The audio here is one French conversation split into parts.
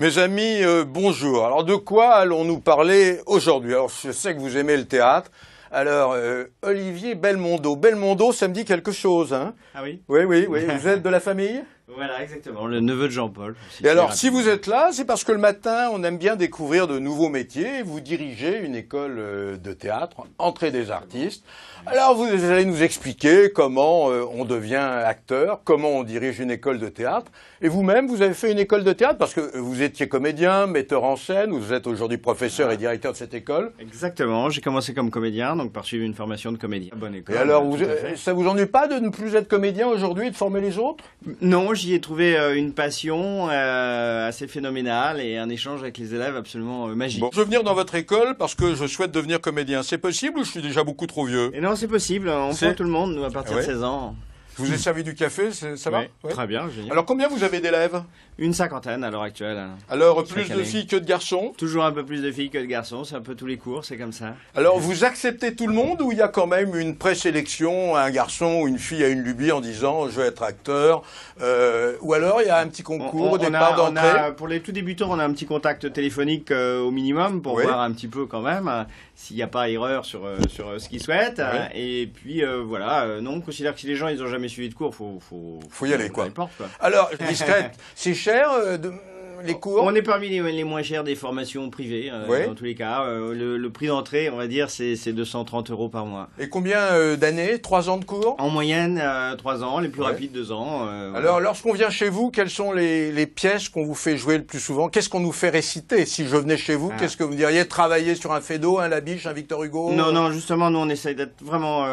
Mes amis, bonjour. Alors de quoi allons-nous parler aujourd'hui? Alors je sais que vous aimez le théâtre. Alors Olivier Belmondo. Belmondo, ça me dit quelque chose, hein? Ah oui? Oui, oui, oui. Vous êtes de la famille? Voilà, exactement, le neveu de Jean-Paul. Et alors, si vous êtes là, c'est parce que le matin, on aime bien découvrir de nouveaux métiers. Vous dirigez une école de théâtre, Entrée des artistes. Alors, vous allez nous expliquer comment on devient acteur, comment on dirige une école de théâtre. Et vous-même, vous avez fait une école de théâtre parce que vous étiez comédien, metteur en scène, vous êtes aujourd'hui professeur et directeur de cette école. Exactement, j'ai commencé comme comédien, donc par suivre une formation de comédien. Bonne école. Et alors, ça vous ennuie pas de ne plus être comédien aujourd'hui et de former les autres? Non, j'y ai trouvé une passion assez phénoménale et un échange avec les élèves absolument magique. Bon, je veux venir dans votre école parce que je souhaite devenir comédien. C'est possible ou je suis déjà beaucoup trop vieux? Et non, c'est possible, on prend tout le monde, nous, à partir de 16 ans. Je vous ai servi du café, ça va? Oui, très bien, génial. Alors, combien vous avez d'élèves? Une cinquantaine à l'heure actuelle. Alors, plus de filles que de garçons? Toujours un peu plus de filles que de garçons, c'est un peu tous les cours, c'est comme ça. Alors, vous acceptez tout le monde ou il y a quand même une présélection, un garçon ou une fille a une lubie en disant « je veux être acteur » ou alors il y a un petit concours au départ d'entrée? Pour les tout débutants, on a un petit contact téléphonique au minimum pour voir un petit peu quand même s'il n'y a pas erreur sur ce qu'ils souhaitent. Et puis voilà, non, on considère que si les gens ils n'ont jamais suivi de cours, faut y aller quoi. Quoi. Alors, discrète, c'est cher les cours? On est parmi les moins chers des formations privées, dans tous les cas. Le prix d'entrée, on va dire, c'est 230 € par mois. Et combien d'années? 3 ans de cours? En moyenne, 3 ans, les plus rapides 2 ans. Alors, lorsqu'on vient chez vous, quelles sont les pièces qu'on vous fait jouer le plus souvent? Qu'est-ce qu'on nous fait réciter? Si je venais chez vous, qu'est-ce que vous me diriez? Travailler sur un Feydeau, un Labiche, un Victor Hugo? Non, justement, nous, on essaye d'être vraiment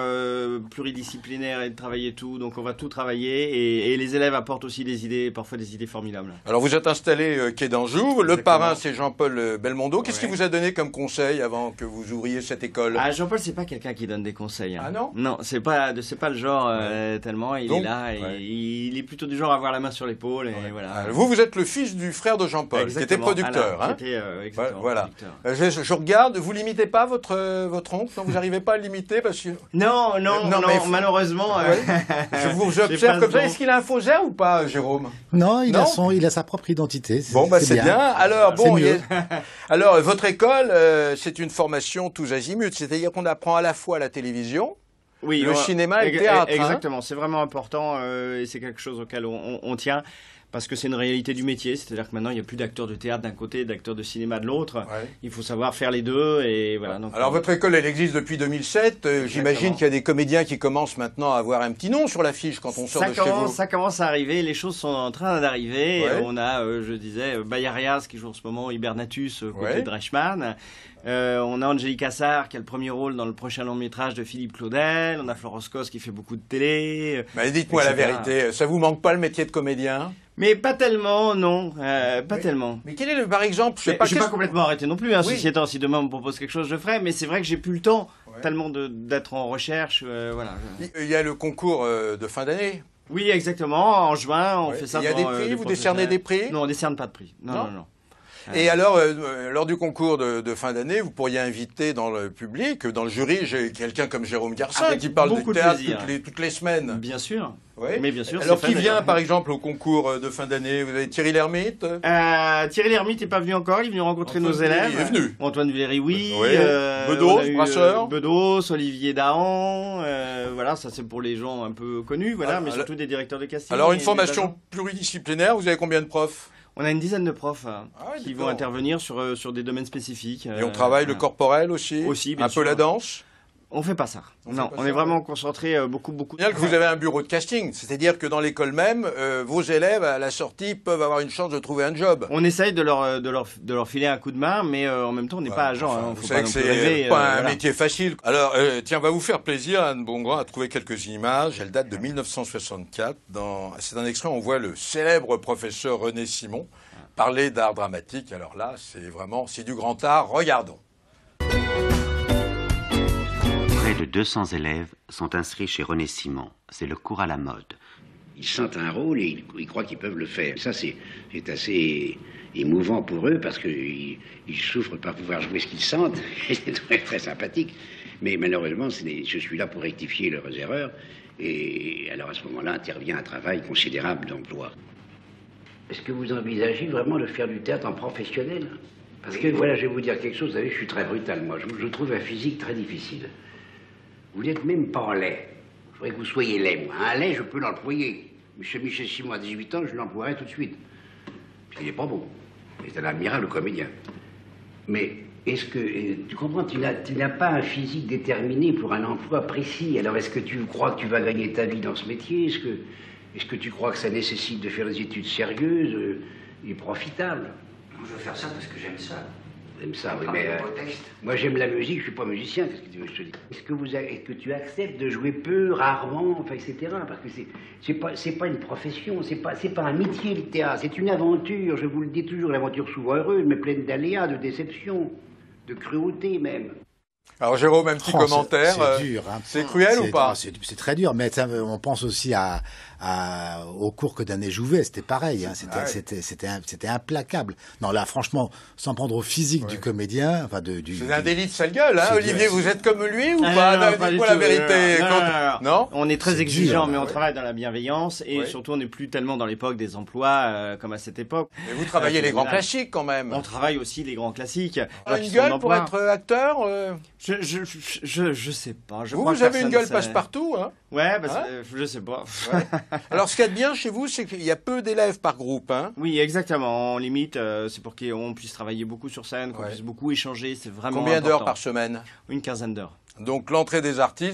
pluridisciplinaire et de travailler tout. Donc, on va tout travailler et les élèves apportent aussi des idées, parfois des idées formidables. Alors, vous êtes installé quai d'Anjou. Le parrain, c'est Jean-Paul Belmondo. Qu'est-ce qu'il vous a donné comme conseil avant que vous ouvriez cette école? Ah, Jean-Paul, c'est pas quelqu'un qui donne des conseils. Hein. Ah non? Non, c'est pas le genre tellement. Il est là et il est plutôt du genre à avoir la main sur l'épaule et voilà. Alors, vous êtes le fils du frère de Jean-Paul, qui était producteur. Alain, qui était, voilà. Producteur. Je regarde. Vous l'imitez pas votre oncle? Non, vous n'arrivez pas à l'imiter parce que. Non, malheureusement. Je vous observe comme ça. Est-ce qu'il a un faux air ou pas, Jérôme? Non, il a sa propre identité. Bon, bah c'est bien. Alors, alors, votre école, c'est une formation tous azimuts, c'est-à-dire qu'on apprend à la fois la télévision, le cinéma et le théâtre. Exactement, c'est vraiment important et c'est quelque chose auquel on tient. Parce que c'est une réalité du métier, c'est-à-dire que maintenant il n'y a plus d'acteurs de théâtre d'un côté, d'acteurs de cinéma de l'autre. Il faut savoir faire les deux et voilà. Donc, alors votre école, elle existe depuis 2007. J'imagine qu'il y a des comédiens qui commencent maintenant à avoir un petit nom sur l'affiche quand on sort de chez vous. Ça commence à arriver, les choses sont en train d'arriver. On a, je disais, Bayarias qui joue en ce moment Hibernatus côté de Reichmann. On a Angélique Assar qui a le premier rôle dans le prochain long métrage de Philippe Claudel. On a Florence Cos qui fait beaucoup de télé. Mais dites-moi la vérité, ça vous manque pas le métier de comédien? Mais pas tellement, non, pas tellement. Mais quel est par exemple, je n'ai pas complètement arrêté non plus, ceci étant, si demain on me propose quelque chose, je ferai, mais c'est vrai que j'ai plus le temps tellement d'être en recherche, voilà. Il y a le concours de fin d'année. Oui, exactement, en juin, on fait ça. Il y a des prix, vous décernez des prix? Non, on décerne pas de prix, non. Et alors, lors du concours de fin d'année, vous pourriez inviter dans le public, dans le jury, quelqu'un comme Jérôme Garcin qui parle de théâtre toutes les semaines. Bien sûr. Oui. Mais bien sûr. Alors qui vient par exemple au concours de fin d'année? Vous avez Thierry Lhermitte? Thierry Lhermitte n'est pas venu encore, il est venu rencontrer nos élèves. Il est venu. Antoine Véry, oui. Bedos, Brasseur. Bedos, Olivier Dahan. Voilà, ça c'est pour les gens un peu connus, voilà, mais surtout des directeurs de casting. Alors une formation pluridisciplinaire, vous avez combien de profs? On a une dizaine de profs qui vont intervenir sur des domaines spécifiques. Et on travaille le corporel aussi? Aussi, bien sûr. Un peu la danse? On fait pas ça. On est vraiment concentré beaucoup. C'est bien que vous avez un bureau de casting, c'est-à-dire que dans l'école même, vos élèves à la sortie peuvent avoir une chance de trouver un job. On essaye de leur filer un coup de main, mais en même temps on n'est pas agent. Vous savez que c'est pas un métier facile. Alors tiens, va vous faire plaisir, Anne Bongrand, à trouver quelques images. Elle date de 1964. C'est un extrait où on voit le célèbre professeur René Simon parler d'art dramatique. Alors là, c'est du grand art. Regardons. Près de 200 élèves sont inscrits chez René Simon. C'est le cours à la mode. Ils sentent un rôle et ils croient qu'ils peuvent le faire. Ça, c'est assez émouvant pour eux parce qu'ils souffrent de ne pas pouvoir jouer ce qu'ils sentent. C'est très, très sympathique. Mais malheureusement, je suis là pour rectifier leurs erreurs. Et alors à ce moment-là intervient un travail considérable d'emploi. est-ce que vous envisagez vraiment de faire du théâtre en professionnel? Parce que, voilà, je vais vous dire quelque chose, vous savez, je suis très brutal, moi. Je trouve un physique très difficile. Vous n'êtes même pas en lait. Je voudrais que vous soyez laid, moi. Un lait, je peux l'employer. Michel Simon, à 18 ans, je l'emploierai tout de suite. Il n'est pas bon. C'est un admirable comédien. Mais est-ce que, tu comprends, tu n'as pas un physique déterminé pour un emploi précis. Alors, est-ce que tu crois que tu vas gagner ta vie dans ce métier? Est-ce que tu crois que ça nécessite de faire des études sérieuses et profitables? Je veux faire ça parce que j'aime ça. J'aime ça, oui, mais moi j'aime la musique, je suis pas musicien, qu'est-ce que tu veux que je te dise? Est-ce que tu acceptes de jouer peu, rarement, enfin, etc. Parce que c'est pas une profession, c'est pas un métier le théâtre, c'est une aventure, je vous le dis toujours, l'aventure souvent heureuse, mais pleine d'aléas, de déceptions, de cruauté même. Alors Jérôme, un petit commentaire. C'est dur. Hein. C'est cruel ou pas? C'est très dur, mais ça, on pense aussi au cours que donnait Jouvet, c'était pareil. Hein. C'était implacable. Non, là, franchement, sans prendre au physique du comédien, enfin c'est un délit de sale gueule, hein, Olivier. Vous êtes comme lui ou pas? Dites-moi la vérité. Non. On est très exigeant, mais on travaille dans la bienveillance et surtout on n'est plus tellement dans l'époque des emplois comme à cette époque. Mais vous travaillez les grands classiques quand même. On travaille aussi les grands classiques. Une gueule pour être acteur. Je sais pas. Vous avez une gueule passe-partout, hein? Ouais, je sais pas. Ouais. Alors, ce qu'il y a de bien chez vous, c'est qu'il y a peu d'élèves par groupe, hein? Oui, exactement. En limite, c'est pour qu'on puisse travailler beaucoup sur scène, qu'on puisse beaucoup échanger. C'est vraiment Combien important. d'heures par semaine? Une quinzaine d'heures. Donc, l'entrée des artistes.